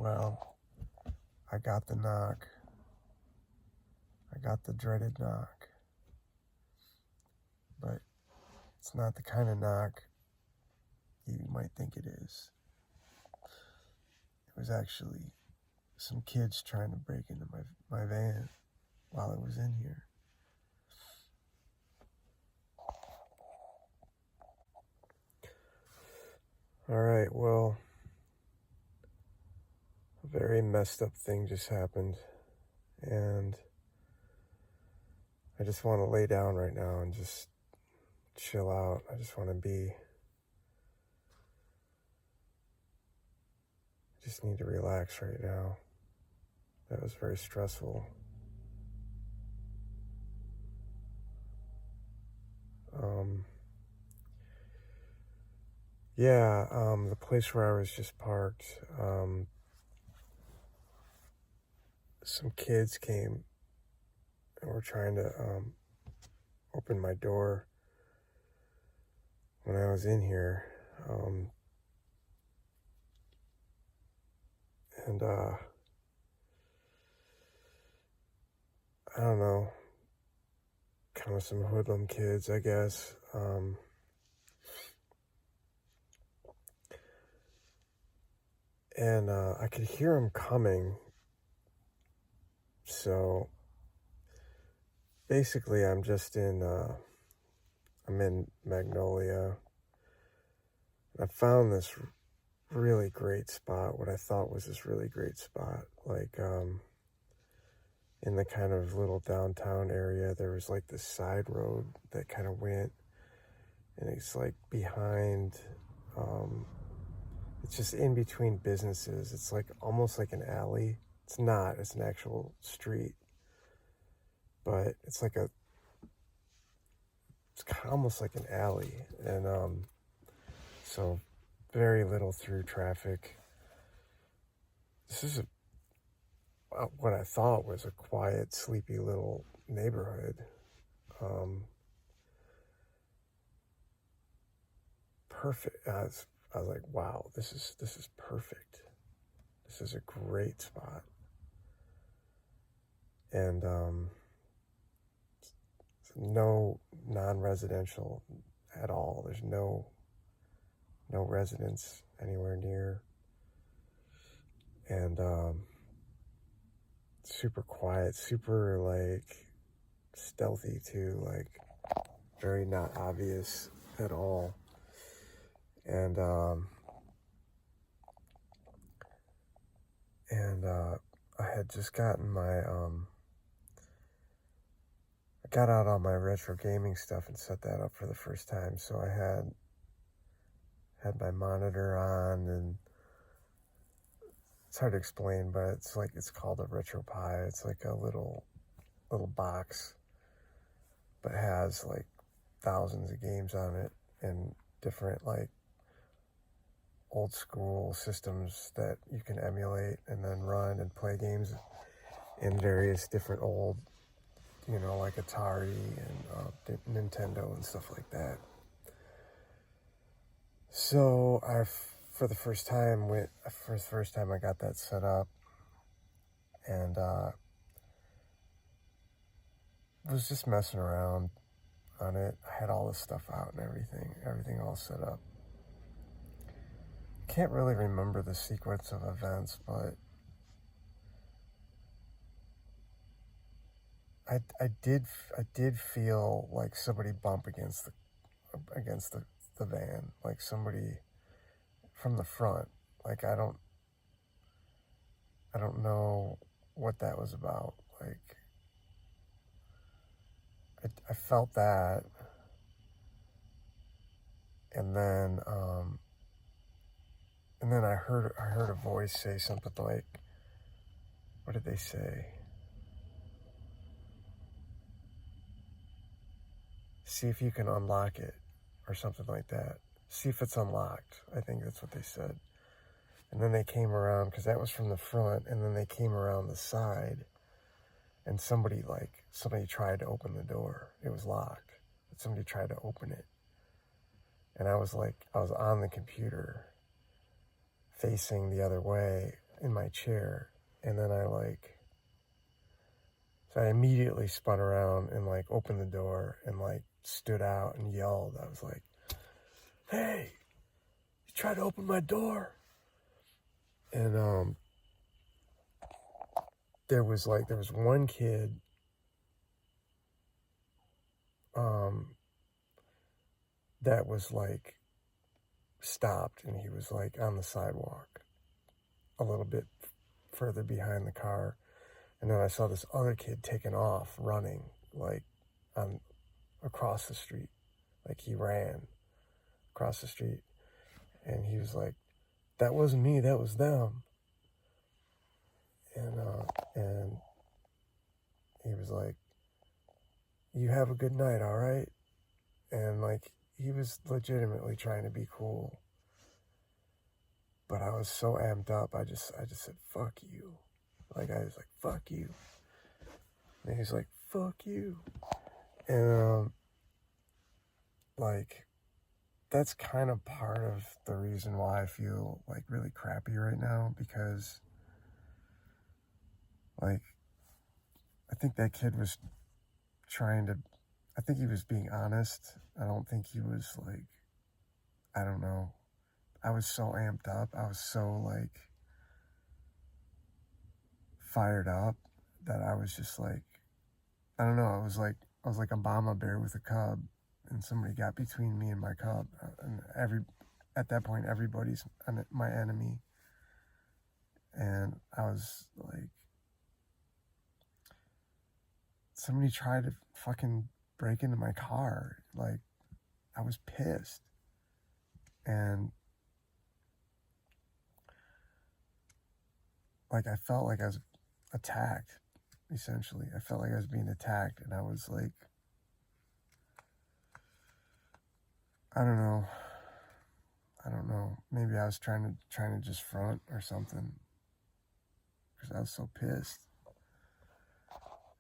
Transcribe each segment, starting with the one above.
Well, I got the knock. I got the dreaded knock. But it's not the kind of knock you might think it is. It was actually some kids trying to break into my van while I was in here. Alright, well, a very messed up thing just happened. And I just want to lay down right now and just chill out. I just want to just need to relax right now. That was very stressful. The place where I was just parked, some kids came and were trying to open my door when I was in here. And I don't know, kind of some hoodlum kids, I guess. And I could hear them coming. So basically, I'm in Magnolia. I found this really great spot, what I thought was this really great spot. Like, in the kind of little downtown area, there was like this side road that kind of went, and it's like behind, it's just in between businesses. It's like almost like an alley. It's not, it's an actual street, but it's almost like an alley. And so very little through traffic. This is what I thought was a quiet, sleepy little neighborhood. Perfect. I was like, wow, this is perfect. This is a great spot. And no non-residential at all. There's no residents anywhere near. And super quiet, super like stealthy too, like very not obvious at all. And I had just gotten I got out all my retro gaming stuff and set that up for the first time. So I had my monitor on, and it's hard to explain, but it's called a RetroPie. It's like a little box, but has like thousands of games on it and different like old school systems that you can emulate and then run and play games in various different old, like Atari and Nintendo and stuff like that. So for the first time I got that set up, and was just messing around on it. I had all this stuff out and everything all set up. Can't really remember the sequence of events, but I did feel like somebody bump against the van, like somebody from the front. Like I don't know what that was about. Like I felt that, and then I heard a voice say something like, what did they say? See if you can unlock it, or something like that. See if it's unlocked. I think that's what they said. And then they came around, because that was from the front, and then they came around the side, and somebody tried to open the door. It was locked, but somebody tried to open it. And I was on the computer, facing the other way, in my chair, and then so I immediately spun around and like opened the door and like stood out and yelled. I was like, "Hey, you tried to open my door!" And there was one kid that was like stopped, and he was like on the sidewalk a little bit further behind the car, and then I saw this other kid taking off running like on across the street, like he ran across the street, and he was like, "That wasn't me, that was them." And he was like, "You have a good night, all right?" And like he was legitimately trying to be cool, but I was so amped up. I just said, "Fuck you." Like I was like, "Fuck you." And he's like, "Fuck you." And like that's kind of part of the reason why I feel like really crappy right now, because like I think that kid was trying to, I think he was being honest. I don't think he was like, I don't know. I was so amped up. I was so like fired up that I was just like, I don't know. I was like a mama bear with a cub, and somebody got between me and my cub. And at that point, everybody's my enemy. And I was like, somebody tried to fucking break into my car. Like, I was pissed. And like, I felt like I was attacked, essentially. I felt like I was being attacked, and I was like, I don't know. I don't know. Maybe I was trying to just front or something, because I was so pissed.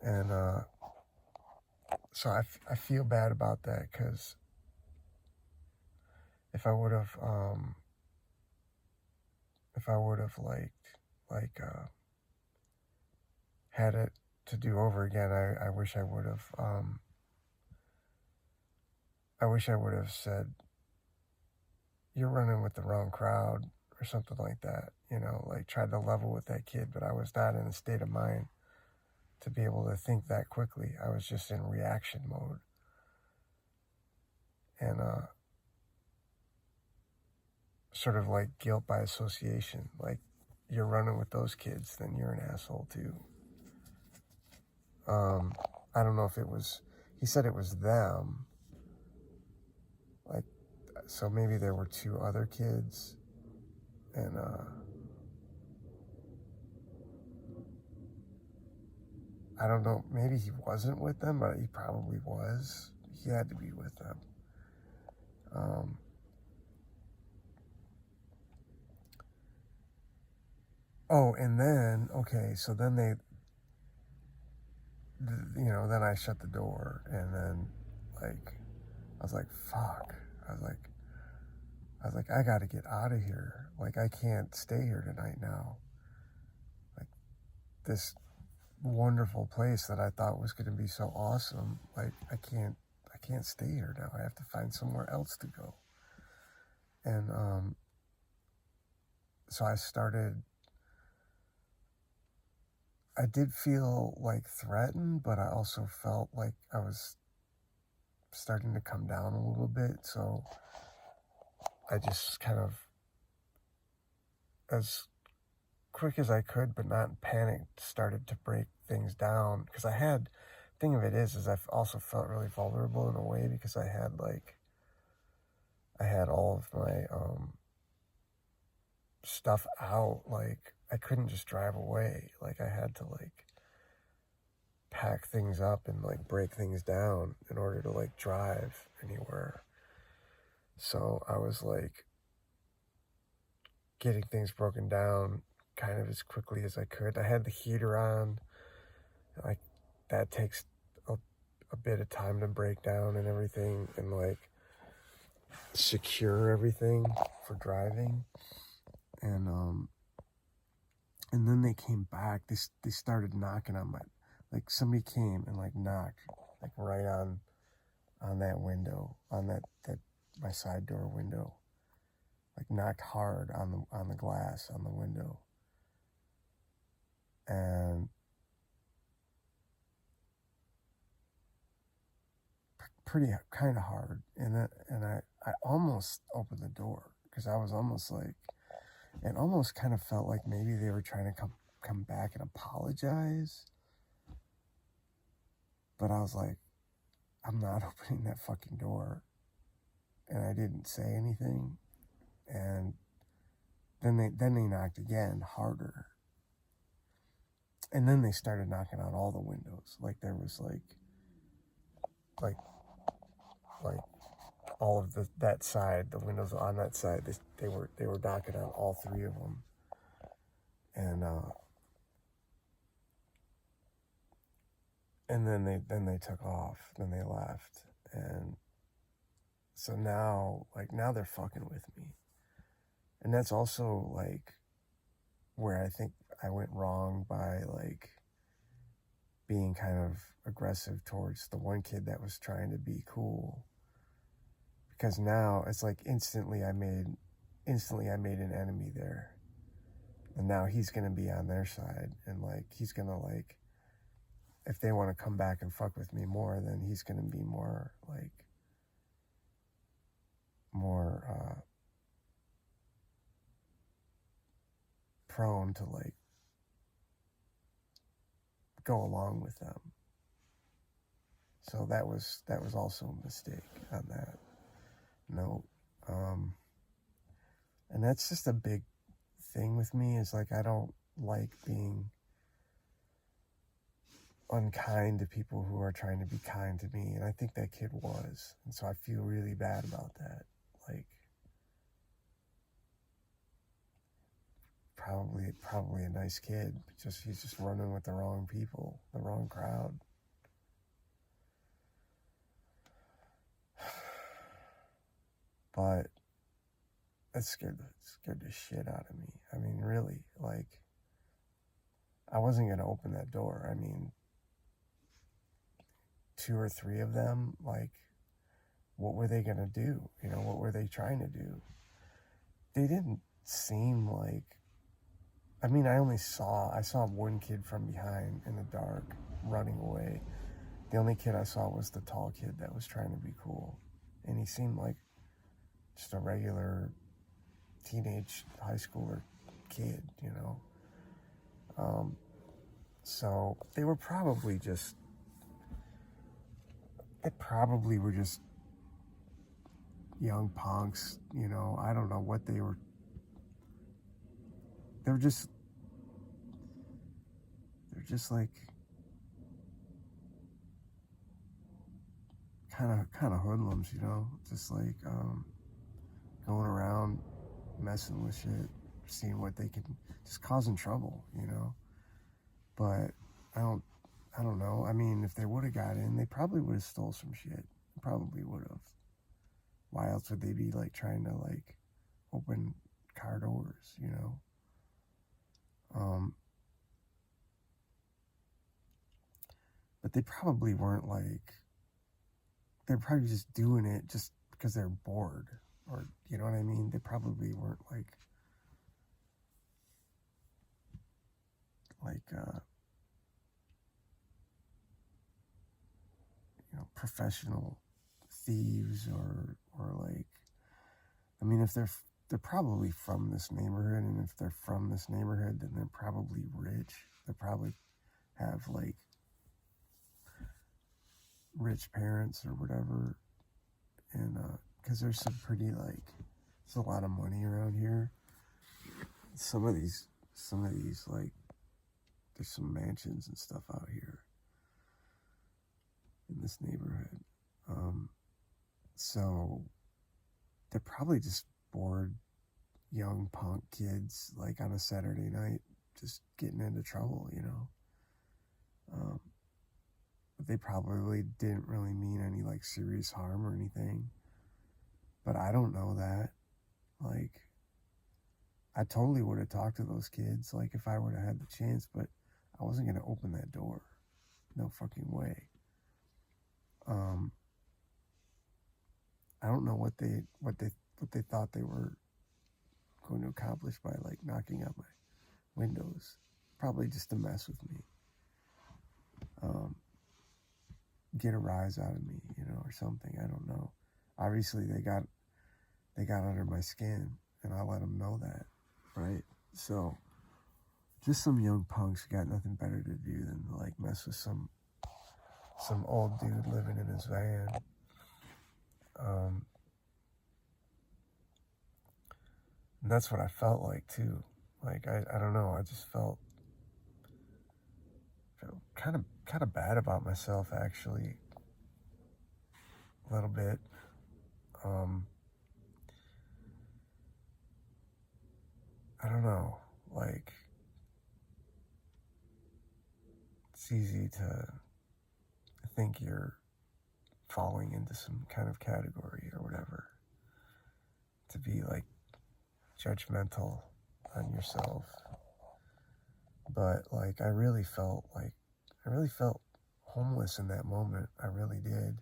And so I feel bad about that, because if I would have had it to do over again, I wish I would have said, "You're running with the wrong crowd," or something like that, like tried to level with that kid. But I was not in a state of mind to be able to think that quickly. I was just in reaction mode. And sort of like guilt by association. Like, you're running with those kids, then you're an asshole too. I don't know if it was, he said it was them. Like, so maybe there were two other kids, and I don't know, maybe he wasn't with them, but he probably was. He had to be with them. Oh, and then, okay, so then then I shut the door, and then, like, I was like, fuck. I was like, I gotta get out of here. Like, I can't stay here tonight now. Like, this wonderful place that I thought was gonna be so awesome, like, I can't stay here now. I have to find somewhere else to go. And so I did feel like threatened, but I also felt like I was starting to come down a little bit. So I just kind of, as quick as I could, but not in panic, started to break things down. Because thing of it is I've also felt really vulnerable in a way, because I had all of my stuff out. Like, I couldn't just drive away. Like, I had to like pack things up and like break things down in order to like drive anywhere. So I was like getting things broken down kind of as quickly as I could. I had the heater on. Like, that takes a bit of time to break down and everything, and like secure everything for driving. And And then they came back. They started knocking on my, like somebody came and like knocked like right on that window, on that my side door window, like knocked hard on the glass on the window, and pretty kind of hard. And I almost opened the door because I was almost like, it almost kind of felt like maybe they were trying to come back and apologize. But I was like, I'm not opening that fucking door. And I didn't say anything. And then they knocked again, harder. And then they started knocking on all the windows. Like there was like all of that side, the windows on that side, they were knocking on all three of them. And then they took off. Then they left. And so now they're fucking with me. And that's also like where I think I went wrong by like being kind of aggressive towards the one kid that was trying to be cool. Because now it's like instantly I made an enemy there. And now he's going to be on their side, and like he's going to like, if they want to come back and fuck with me more, then he's going to be more prone to like go along with them. So that was also a mistake on that note. And that's just a big thing with me, is like I don't like being unkind to people who are trying to be kind to me, and I think that kid was, and so I feel really bad about that. Like probably a nice kid, but he's just running with the wrong people, the wrong crowd. But that scared the shit out of me. I mean, really, like I wasn't gonna open that door. I mean, 2 or 3 of them, like what were they gonna do? You know, what were they trying to do? They didn't seem like, I mean, I saw one kid from behind in the dark running away. The only kid I saw was the tall kid that was trying to be cool. And he seemed like just a regular teenage high schooler kid, you know? So they were probably were just young punks, you know? I don't know what they were. They're just like kind of hoodlums, you know, just like going around messing with shit, seeing what they can, just causing trouble, you know. But I don't know. I mean, if they would have got in, they probably would have stole some shit. Probably would have. Why else would they be like trying to like open car doors, you know? But they probably weren't like, they're probably just doing it just because they're bored, or you know what I mean? They probably weren't like you know, professional thieves, or like, I mean, if they're probably from this neighborhood, and if they're from this neighborhood, then they're probably rich. They probably have like rich parents or whatever, and because there's some pretty like, there's a lot of money around here. Some of these like, there's some mansions and stuff out here in this neighborhood. So they're probably just bored young punk kids, like on a Saturday night, just getting into trouble, you know. But they probably didn't really mean any like serious harm or anything. But I don't know that. Like, I totally would have talked to those kids, like, if I would have had the chance, but I wasn't going to open that door. No fucking way. I don't know what they thought they were going to accomplish by, like, knocking out my windows. Probably just to mess with me. Get a rise out of me, or something. I don't know. Obviously, they got under my skin, and I let them know that, right? So, just some young punks got nothing better to do than to, like, mess with some old dude living in his van. And that's what I felt like too. Like, I don't know. I just felt kind of bad about myself, actually, a little bit. I don't know. Like, it's easy to think you're falling into some kind of category or whatever, to be, like, judgmental on yourself. But, like, I really felt homeless in that moment. I really did.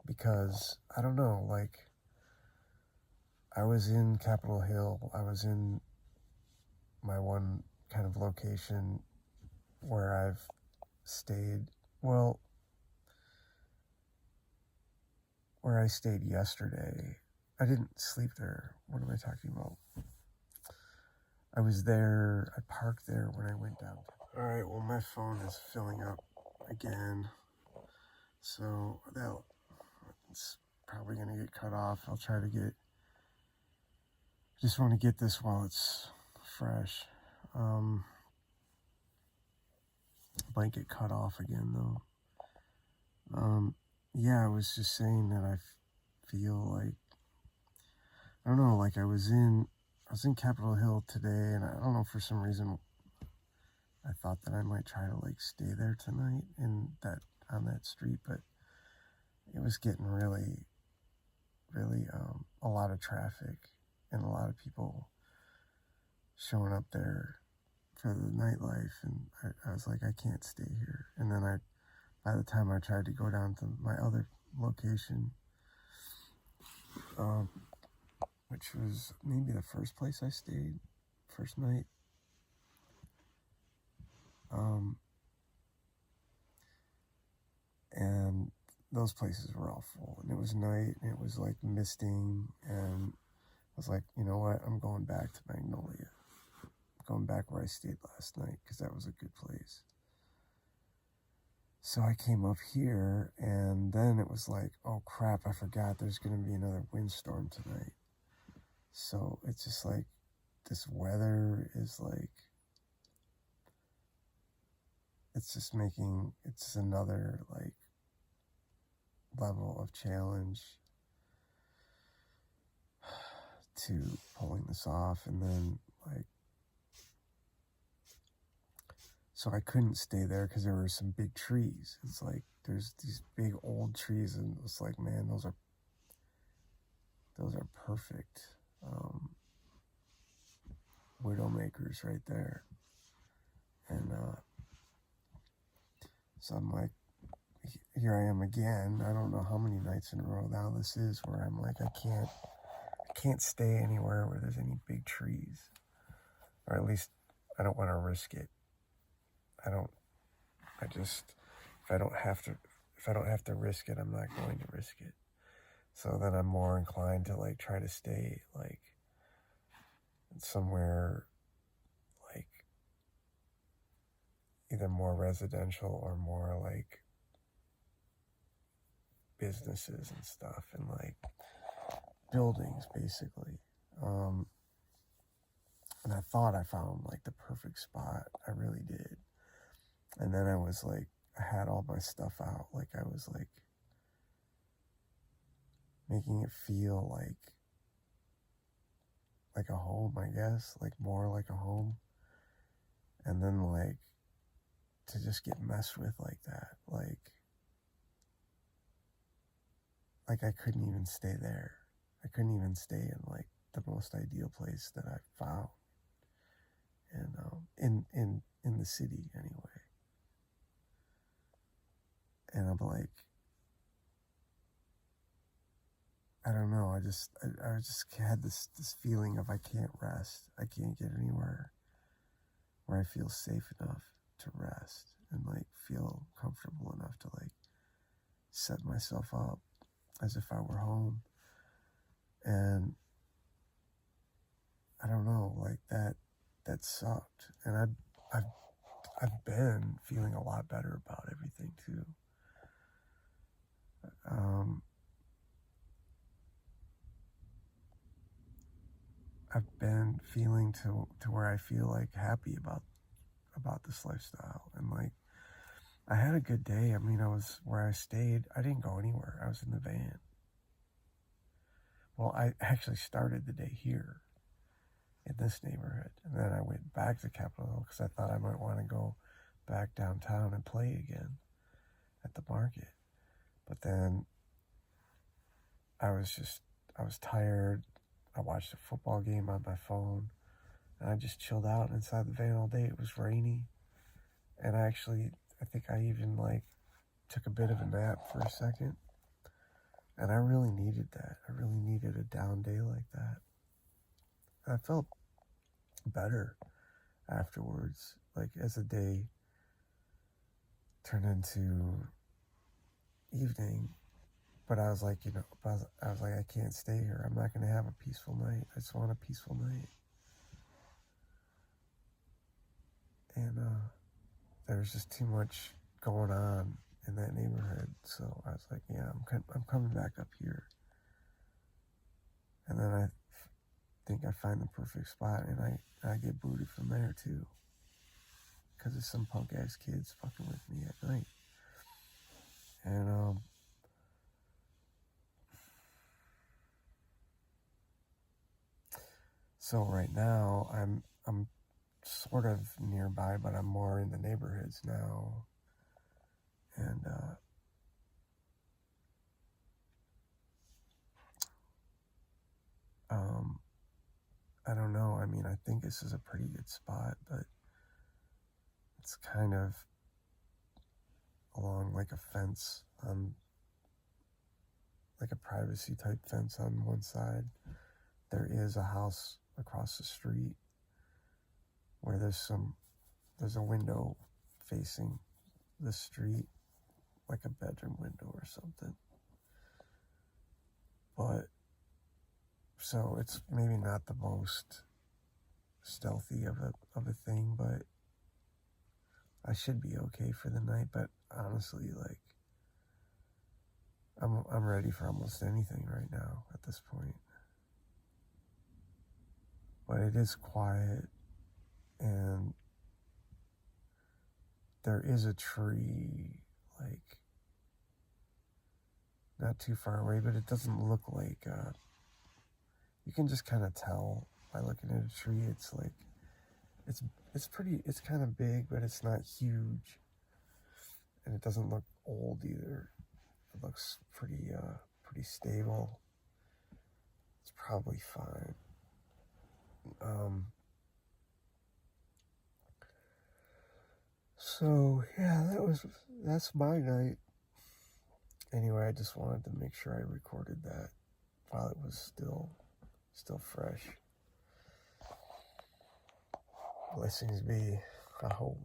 Because, I don't know, like, I was in Capitol Hill. I was in my one kind of location where I've stayed, well, where I stayed yesterday. I didn't sleep there. What am I talking about? I was there, I parked there when I went down. All right, well, my phone is filling up again. So it's probably going to get cut off. I'll try to just want to get this while it's fresh. Might get cut off again, though. Yeah, I was just saying that I feel like, I don't know, like I was in Capitol Hill today, and I don't know, for some reason I thought that I might try to, like, stay there tonight on that street, but it was getting really a lot of traffic and a lot of people showing up there for the nightlife, and I was like, I can't stay here. And then by the time I tried to go down to my other location, which was maybe the first place I stayed, first night, and those places were all full, and it was night, and it was, like, misting, and I was like, you know what, I'm going back to Magnolia. I'm going back where I stayed last night, because that was a good place. So I came up here, and then it was like, oh crap, I forgot there's going to be another windstorm tonight. So it's just like, this weather is like, it's another, like, level of challenge to pulling this off. And then, like, so I couldn't stay there because there were some big trees. It's like, there's these big old trees, and it's like, man, those are perfect widowmakers right there. And so I'm like, here I am again. I don't know how many nights in a row now this is, where I'm like, I can't stay anywhere where there's any big trees, or at least I don't want to risk it. If I don't have to risk it, I'm not going to risk it. So then I'm more inclined to, like, try to stay, like, somewhere, like, either more residential or more, like, businesses and stuff, and, like, buildings, basically. And I thought I found, like, the perfect spot. I really did. And then I was like, I had all my stuff out. Like, I was, like, making it feel like a home, I guess, like, more like a home. And then, like, to just get messed with like that, like I couldn't even stay there. I couldn't even stay in, like, the most ideal place that I found, and in the city anyway. And I'm like, I don't know. I just had this feeling of I can't rest. I can't get anywhere where I feel safe enough to rest and like feel comfortable enough to like set myself up as if I were home. And I don't know, like that sucked. And I've been feeling a lot better about everything too. I've been feeling to where I feel like happy about this lifestyle, and like I had a good day. I mean, I was where I stayed. I didn't go anywhere. I was in the van. Well, I actually started the day here in this neighborhood, and then I went back to Capitol Hill because I thought I might want to go back downtown and play again at the market. But then I was tired. I watched a football game on my phone, and I just chilled out inside the van all day. It was rainy, and I think I even like took a bit of a nap for a second, and I really needed that. I really needed a down day like that. And I felt better afterwards, like as the day turned into evening. But I was like, I was like, I can't stay here. I'm not going to have a peaceful night. I just want a peaceful night. And there was just too much going on in that neighborhood. So I was like, yeah, I'm coming back up here. And then I think I find the perfect spot, and I get booted from there too. Because of some punk ass kids fucking with me at night. And so right now I'm sort of nearby, but I'm more in the neighborhoods now. And I don't know. I mean, I think this is a pretty good spot, but it's kind of along like a fence, on like a privacy type fence on one side. There is a house across the street where there's a window facing the street, like a bedroom window or something. But so it's maybe not the most stealthy of a thing, but I should be okay for the night. But honestly, like I'm ready for almost anything right now at this point. But it is quiet, and there is a tree like not too far away, but it doesn't look like you can just kind of tell by looking at a tree. It's like it's kind of big, but it's not huge, and it doesn't look old either. It looks pretty stable. It's probably fine. So yeah, that's my night. Anyway, I just wanted to make sure I recorded that while it was still fresh. Blessings be. I hope.